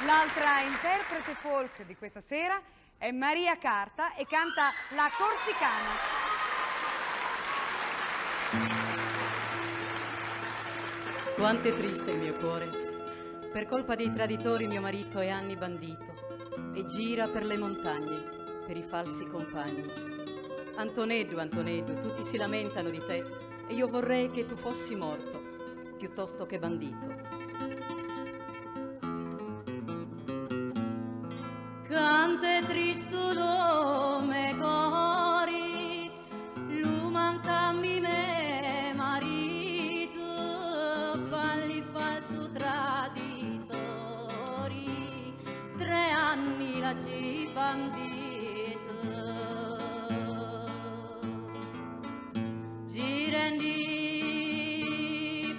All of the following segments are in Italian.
L'altra interprete folk di questa sera è Maria Carta e canta La Corsicana. Quanto è triste il mio cuore, per colpa dei traditori mio marito è anni bandito e gira per le montagne, per i falsi compagni. Antonello, Antonello, tutti si lamentano di te e io vorrei che tu fossi morto piuttosto che bandito. Cante tristo nome cori, lu mancami me marito, palli falso traditori, 3 anni la ci bandito. Ci rendi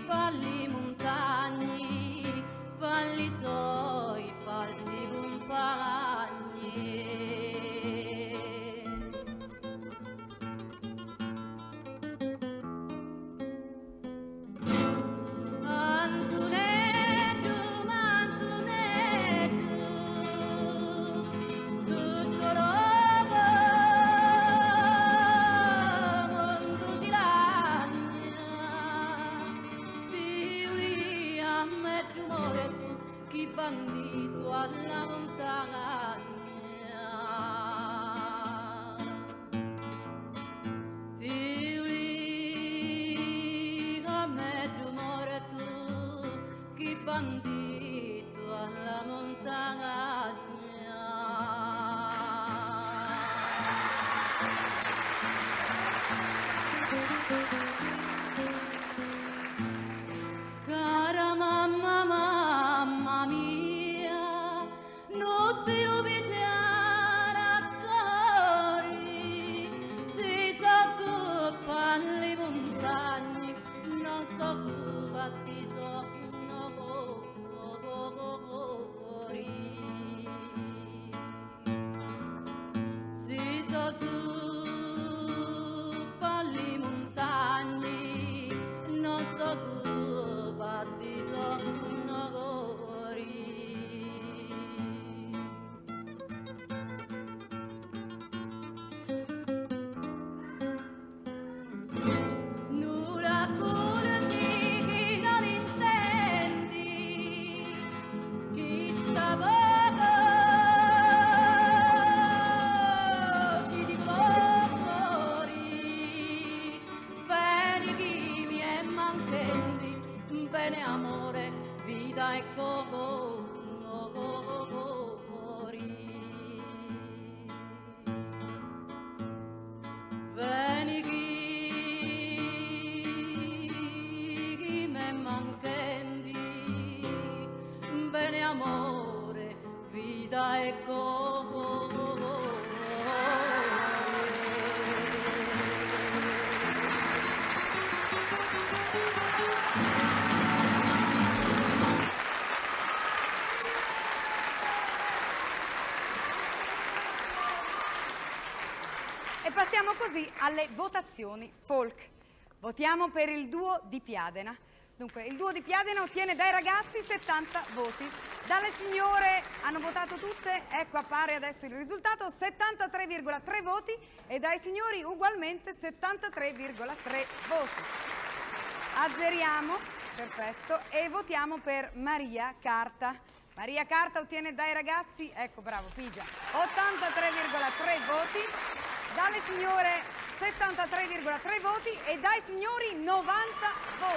palli montagni, palli soi falsi compagni. Bandito alla montagna, ti uli a me d'umore tu, chi bandito alla montagna. Cara mamma, mamma mia, non ti lo picchiare a cori, si s'occupa le montagne, non s'occupa di sonno cori. Si s'occupa le montagne, non s'occupa di sonno cori. Nulla curti chi non intendi, chi sta poco ci dico cori, bene chi mi è mantendi, bene amore, vita e cori. Bene chi me manchendi, bene amore, vita e E passiamo così alle votazioni folk. Votiamo per il duo di Piadena. Dunque, il duo di Piadena ottiene dai ragazzi 70 voti. Dalle signore hanno votato tutte, ecco appare adesso il risultato, 73,3 voti e dai signori ugualmente 73,3 voti. Azzeriamo, perfetto, e votiamo per Maria Carta. Maria Carta ottiene dai ragazzi, ecco bravo, pigia, 83,3 voti, dalle signore 73,3 voti e dai signori 90 voti.